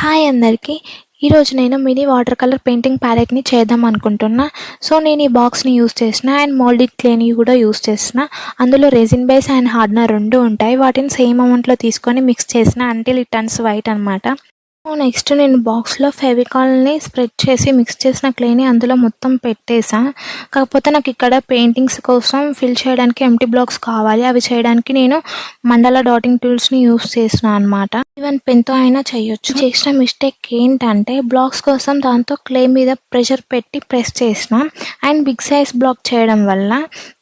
Hi అందరికీ. ఈరోజు నేను మినీ వాటర్ కలర్ పెయింటింగ్ ప్యాలెట్ని చేద్దాం అనుకుంటున్నా. సో నేను ఈ బాక్స్ని యూస్ చేసిన అండ్ మోల్డెడ్ క్లేని కూడా యూస్ చేసిన. అందులో రెజిన్ బేస్ అండ్ హార్డ్నర్ రెండు ఉంటాయి. వాటిని సేమ్ అమౌంట్లో తీసుకొని మిక్స్ చేసిన అంటిల్ ఇట్ టర్న్స్ వైట్ అనమాట. నెక్స్ట్ నేను బాక్స్లో ఫెవికాల్ని స్ప్రెడ్ చేసి మిక్స్ చేసిన క్లేని అందులో మొత్తం పెట్టేసా. కాకపోతే నాకు ఇక్కడ పెయింటింగ్స్ కోసం ఫిల్ చేయడానికి ఎంటీ బ్లాక్స్ కావాలి. అవి చేయడానికి నేను మండల డాటింగ్ టూల్స్ని యూస్ చేసిన అనమాట. ఈవెన్ పెన్తో అయినా చేయొచ్చు. చేసిన మిస్టేక్ ఏంటంటే బ్లాక్స్ కోసం దాంతో క్లే మీద ప్రెషర్ పెట్టి ప్రెస్ చేసిన అండ్ బిగ్ సైజ్ బ్లాక్ చేయడం వల్ల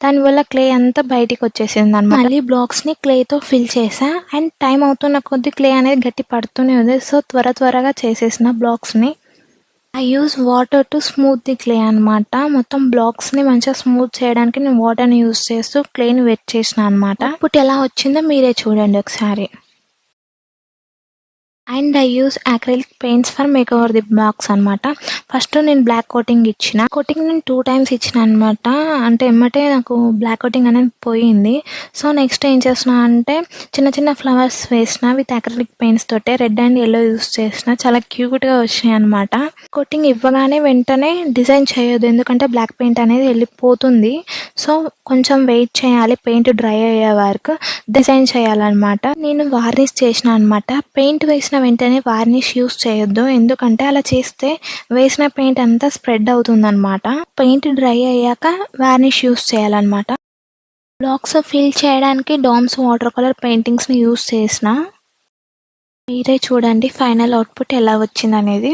దానివల్ల క్లే అంతా బయటికి వచ్చేసింది అనమాట. మళ్ళీ బ్లాక్స్ని క్లేతో ఫిల్ చేసా అండ్ టైం అవుతున్న కొద్ది క్లే అనేది గట్టి పడుతూనే ఉంది. సో త్వరగా చేసేసిన బ్లాక్స్ని. I use water to smooth the clay అనమాట. మొత్తం బ్లాక్స్ని మంచిగా స్మూత్ చేయడానికి నేను వాటర్ని యూజ్ చేస్తూ క్లేని వెట్ చేసిన అనమాట. ఇప్పుడు ఎలా వచ్చిందో మీరే చూడండి ఒకసారి. And I use acrylic paints for make over the box అనమాట. ఫస్ట్ నేను బ్లాక్ కోటింగ్ ఇచ్చిన. కోటింగ్ నేను 2 times ఇచ్చిన అనమాట. అంటే ఎమ్మటే నాకు బ్లాక్ కోటింగ్ అనేది పోయింది. సో నెక్స్ట్ ఏం చేసిన అంటే చిన్న ఫ్లవర్స్ వేసిన విత్ అక్రిలిక్ పెయింట్స్ తోటే రెడ్ అండ్ ఎల్లో యూస్ చేసిన. చాలా క్యూట్గా వచ్చినాయి అనమాట. కోటింగ్ ఇవ్వగానే వెంటనే డిజైన్ చేయొద్దు, ఎందుకంటే బ్లాక్ పెయింట్ అనేది వెళ్ళిపోతుంది. సో కొంచెం వెయిట్ చేయాలి, పెయింట్ డ్రై అయ్యే వరకు డిజైన్ చేయాలన్నమాట. నేను వార్నిష్ చేసిన అనమాట. పెయింట్ వేసిన వెంటనే వార్నిష్ యూస్ చేయొద్దు, ఎందుకంటే అలా చేస్తే వేసిన పెయింట్ అంతా స్ప్రెడ్ అవుతుందన్నమాట. పెయింట్ డ్రై అయ్యాక వార్నిష్ యూస్ చేయాలన్నమాట. బ్లాక్స్ ఫిల్ చేయడానికి డామ్స్ వాటర్ కలర్ పెయింటింగ్స్ని యూస్ చేసిన. మీరే చూడండి ఫైనల్ అవుట్పుట్ ఎలా వచ్చిందనేది.